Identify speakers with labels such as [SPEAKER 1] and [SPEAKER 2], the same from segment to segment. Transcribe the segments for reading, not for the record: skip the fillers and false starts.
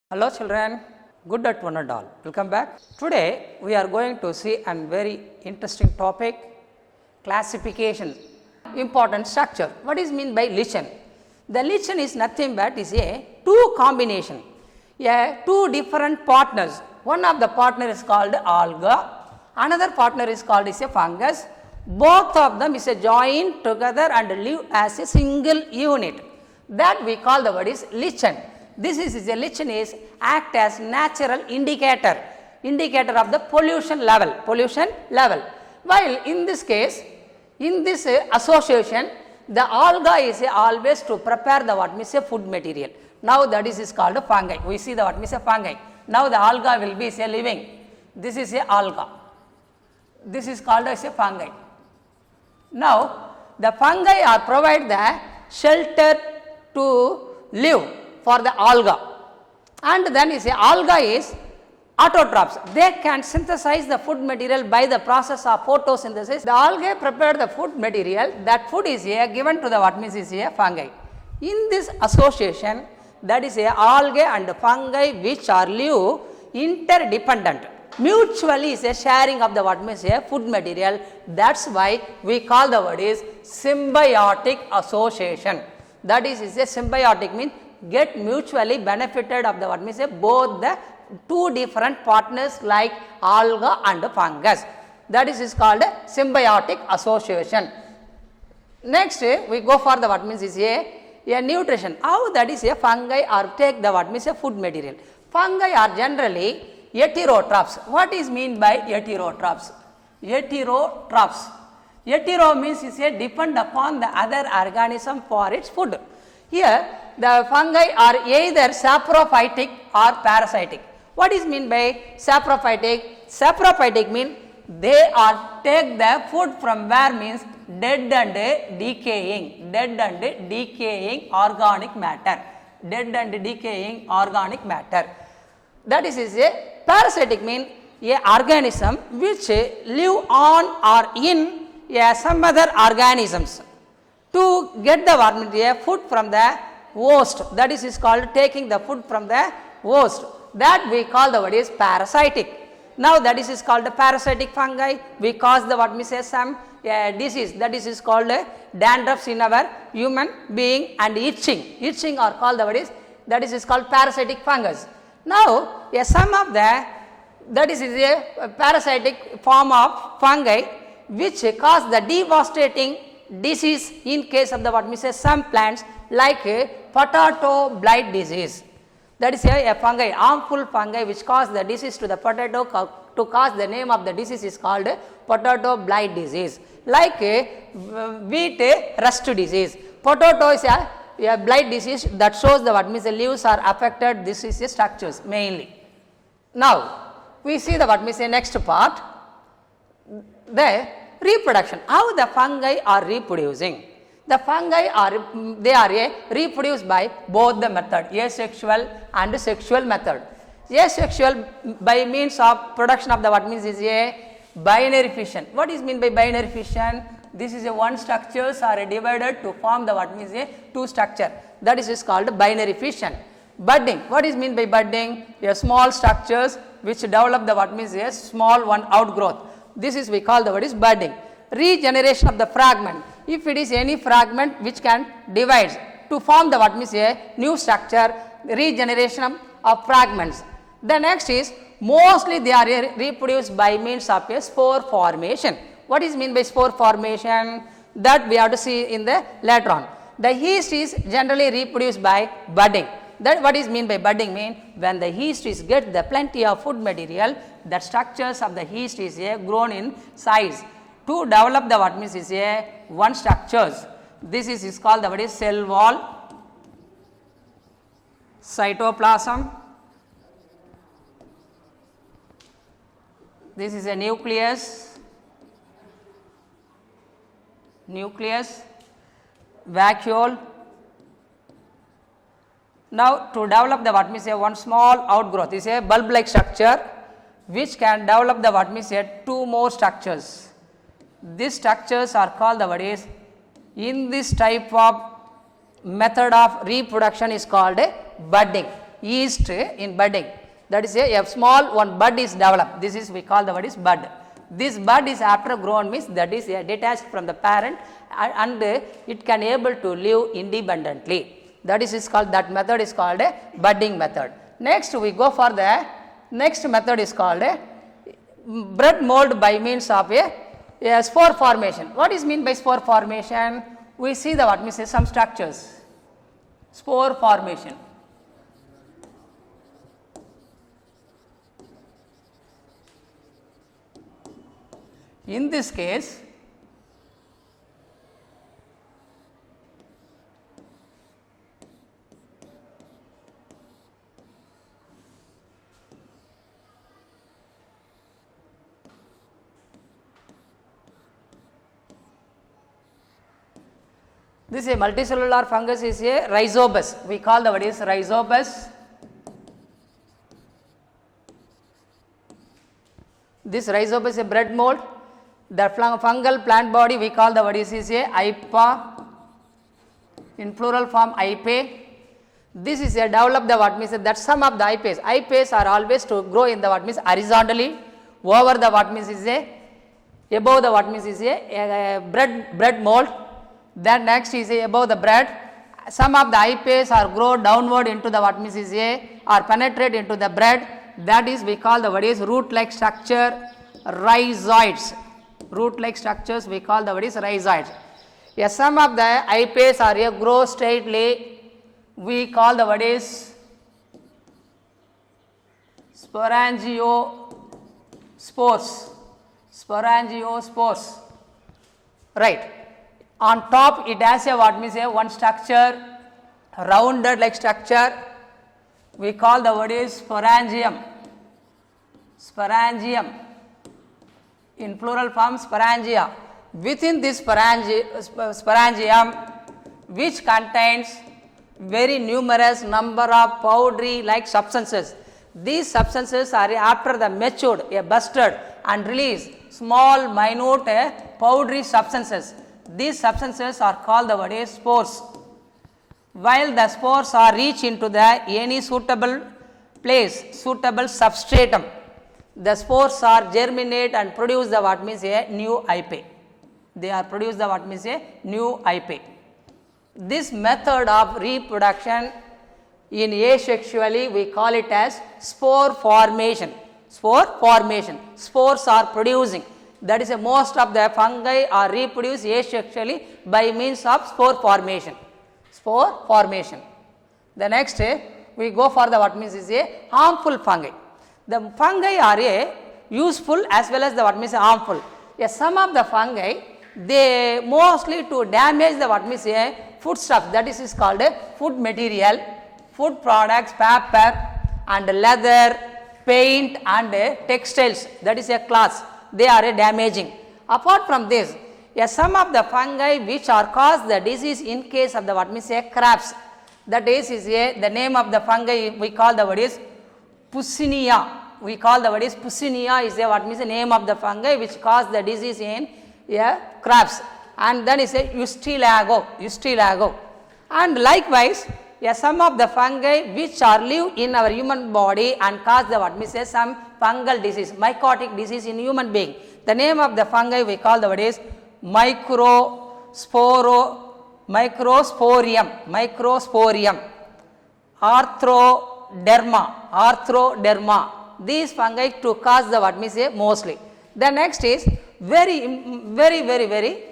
[SPEAKER 1] Hello children, good at one and all. Welcome back. Today we are going to see a very interesting topic, classification, important structure. What is mean by lichen? The lichen is nothing but is a two combination, two different partners. One of the partner is called alga, another partner is called is a fungus. Both of them is a joined together and live as a single unit. That we call the word is lichen. This is a lichen is act as natural indicator of the pollution level. While in this case, in this association, the alga is always to prepare the what means a food material. Now that is called a fungi. We see the what means a fungi. Now the alga will be say living. This is a alga. This is called as a fungi. Now the fungi are provide the shelter to live for the alga, and then is a alga is autotrophs. They can synthesize the food material by the process of photosynthesis. The algae prepare the food material. That food is given to the what means is a fungi. In this association, that is a algae and fungi which are live interdependent. Mutually is a sharing of the what means a food material. That's why we call the word is symbiotic association. That is a symbiotic means get mutually benefited of the what means both the two different partners like alga and fungus. That is called symbiotic association. Next we go for the what means is a nutrition. How that is a fungi or take the what means a food material. Fungi are generally heterotrophs. What is mean by heterotrophs? Heterotrophs. Hetero means is a depend upon the other organism for its food. Here the fungi are either saprophytic or parasitic. What is mean by saprophytic? Saprophytic means they are take the food from where means dead and decaying organic matter. Dead and decaying organic matter. That is a parasitic means a organism which live on or in some other organisms to get the food from the host. That is called taking the food from the host. That we call the word is parasitic. Now that is called the parasitic fungi. We cause the what we say some disease. That is called dandruffs in our human being and itching are called the word is that is called parasitic fungus. Now some of the that is a parasitic form of fungi which cause the devastating disease in case of the what we say some plants like potato blight disease. That is a fungi, harmful fungi which cause the disease to the potato. To cause the name of the disease is called potato blight disease. Like wheat rust disease. Potato is a blight disease that shows the what means the leaves are affected. This is the structures mainly. Now we see the what means the next part. The reproduction. How the fungi are reproducing? The fungi are reproduced by both the method, asexual and sexual method. Asexual by means of production of the what means is a binary fission. What is mean by binary fission? This is a one structures are divided to form the what means a two structure. That is called binary fission. Budding. What is mean by budding? A small structures which develop the what means a small one outgrowth. This is we call the word is budding. Regeneration of the fragment. If it is any fragment which can divide to form the what means a new structure, regeneration of fragments. The next is mostly they are reproduced by means of a spore formation. What is mean by spore formation? That we have to see in the later on. The yeast is generally reproduced by budding. That what is mean by budding mean when the yeast is get the plenty of food material, the structures of the yeast is grown in size to develop the what means is one structures. This is called the what is cell wall, cytoplasm. This is a nucleus, vacuole. Now to develop the what means one small outgrowth is a bulb like structure which can develop the what means two more structures. These structures are called the what is in this type of method of reproduction is called budding. yeast in budding. That is a small one bud is developed. This is we call the word is bud. This bud is after grown means that is detached from the parent and it can able to live independently. That is called, that method is called a budding method. Next we go for the next method is called a bread mold by means of a spore formation. What is mean by spore formation? We see the what means some structures. Spore formation. In this case, this is a multicellular fungus is a rhizobus. We call the word is rhizobus. This rhizobus is a bread mold. The fungal plant body we call the word is a hypa, in plural form hypae. This is a develop the what means that some of the hypaes. Hypaes are always to grow in the what means horizontally over the what means is a above the what means is a bread mold. Then next is above the bread. Some of the hypaes are grow downward into the what means is a or penetrate into the bread. That is we call the word is root like structure, rhizoids. Root like structures we call the word is rhizoids. Yes, some of the hypaes are grow straightly. We call the word is sporangiospores. Sporangiospores. Right. On top it has a what means a one structure, rounded like structure. We call the word is sporangium. Sporangium. In plural form sporangia. Within this sporangium which contains very numerous number of powdery like substances. These substances are after the matured, bursted and released small minute powdery substances. These substances are called the word is spores. While the spores are reach into the any suitable place, suitable substratum, the spores are germinate and produce the what means a new hypae. They are produce the what means a new hypae. This method of reproduction in asexually we call it as spore formation. Spore formation. Spores are producing. That is most of the fungi are reproduced asexually by means of spore formation. Spore formation. The next we go for the what means is a harmful fungi. The fungi are a useful as well as the what means harmful. Some of the fungi they mostly to damage the what means a foodstuff, that is called a food material, food products, paper and leather, paint and textiles, that is a class, they are damaging. Apart from this, some of the fungi which are cause the disease in case of the what means a crabs, that is the name of the fungi we call the word is Puccinia. We call the word is Puccinia is a what means the name of the fungi which cause the disease in crabs, and then is a Ustilago. And likewise some of the fungi which are live in our human body and cause the what means some fungal disease, mycotic disease in human being. The name of the fungi we call the word is Microsporium, Arthroderma. These fungi to cause the what means mostly. The next is very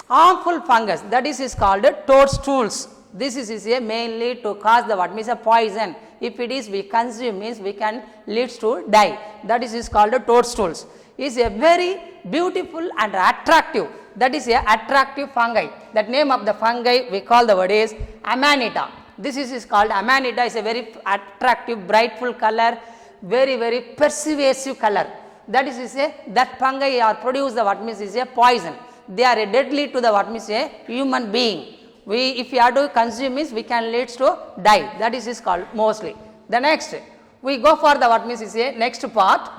[SPEAKER 1] harmful fungus, that is called toadstools. This is mainly to cause the what means a poison. If it is we consume means we can leads to die. That is called toadstools. Is a very beautiful and attractive. That is a attractive fungi. That name of the fungi we call the word is Amanita. This is called Amanita. Is a very attractive, brightful color, very persuasive color. That is that fungi are produce the what means is a poison. They are deadly to the what means a human being. If you have to consume means we can leads to die. That is called mostly. The next we go for the what means is a next part,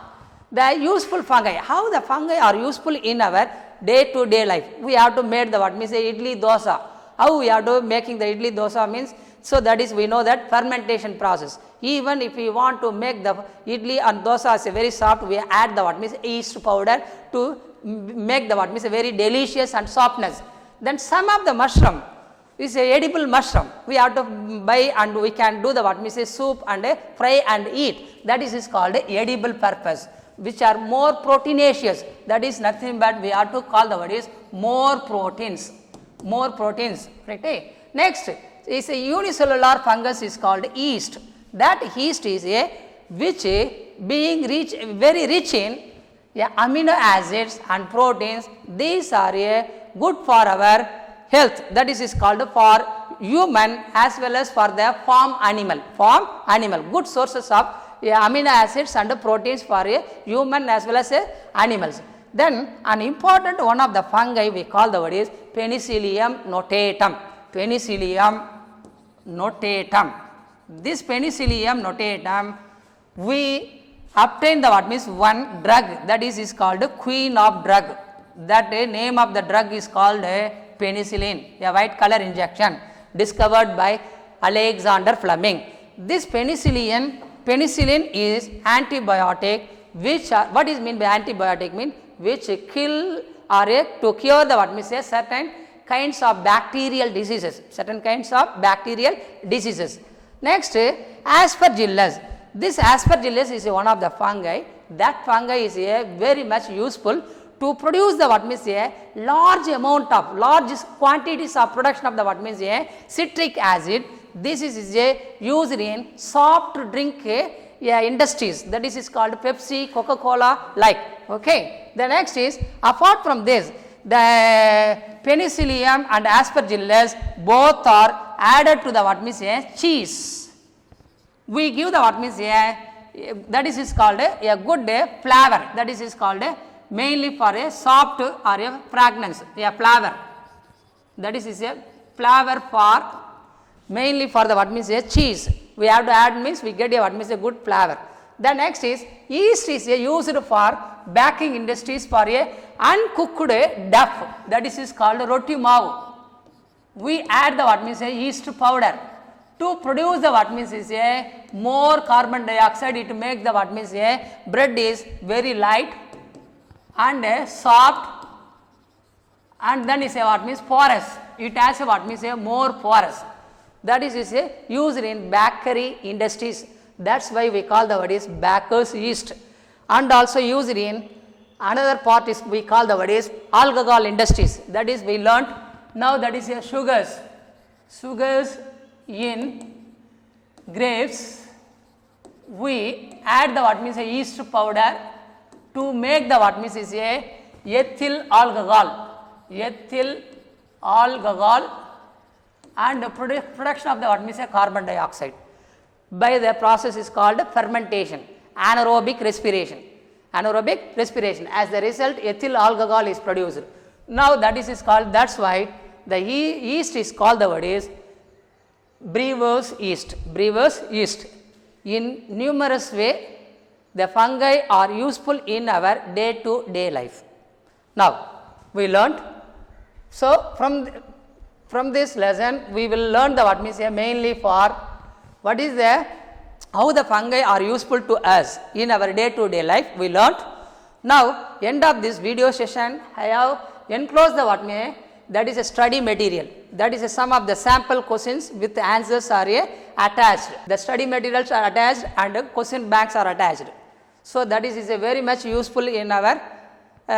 [SPEAKER 1] the useful fungi. How the fungi are useful in our day to day life. We have to make the what means a idli dosa. How we are to making the idli dosa means So that is, we know that fermentation process. Even if we want to make the idli and dosa as a very soft, we add the what means yeast powder to make the what means a very delicious and softness. Then some of the mushroom is a edible mushroom. We have to buy and we can do the what means a soup and a fry and eat. That is called a edible purpose, which are more proteinaceous. That is nothing but we have to call the word is more proteins. More proteins. Right? Next is a unicellular fungus is called yeast. That yeast is a which being rich, very rich in amino acids and proteins. These are a good for our health. That is called for human as well as for the farm animal. Farm animal, good sources of amino acids and proteins for a human as well as animals. Then an important one of the fungi we call the word is Penicillium notatum. Penicillium notatum. This Penicillium notatum, we obtain the what means one drug, that is called queen of drug. That name of the drug is called penicillin, a white color injection discovered by Alexander Fleming. This penicillin is antibiotic, which are, what is mean by antibiotic mean, which kill or to cure the what means certain kinds of bacterial diseases, Next, aspergillus. This aspergillus is one of the fungi. That fungi is very much useful to produce the what means a large amount of large quantities of production of the what means a citric acid. This is used in soft drink industries, that is called Pepsi, Coca-Cola like. Okay. The next is, apart from this, the penicillium and aspergillus both are added to the what means a cheese. We give the what means a that is called a good flavor, that is called mainly for a soft or a fragrance, a flavor, that is a flavor for mainly for the what means a cheese. We have to add means we get a what means a good flavor. The next is yeast is used for baking industries for a uncooked dough, that is called roti maavu. We add the what means a yeast powder to produce the what means is a more carbon dioxide. It make the what means a bread is very light and soft, and then is a what means porous. It has a what means a more porous. That is used in bakery industries. That's why we call the word is baker's yeast. And also used in another part is we call the word is alcohol industries. That is we learnt now, that is sugars. Sugars in grapes, we add the what means a yeast powder to make the what means is a ethyl alcohol. Ethyl alcohol and the production of the what means a carbon dioxide by the process is called fermentation, anaerobic respiration. Anaerobic respiration, as the result ethyl alcohol is produced. Now that is called, that's why the yeast is called the word is brewer's yeast. Brewer's yeast. In numerous way the fungi are useful in our day to day life. Now we learnt. So from this lesson we will learn the what means mainly for what is the how the fungi are useful to us in our day to day life we learnt. Now end of this video session I have enclosed the what means that is a study material, that is some of the sample questions with the answers are attached. The study materials are attached and question banks are attached. So that is a very much useful in our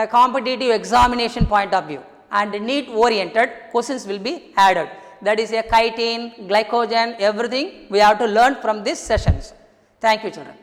[SPEAKER 1] competitive examination point of view, and NEET oriented questions will be added. That is a chitin, glycogen, everything we have to learn from these sessions. Thank you children.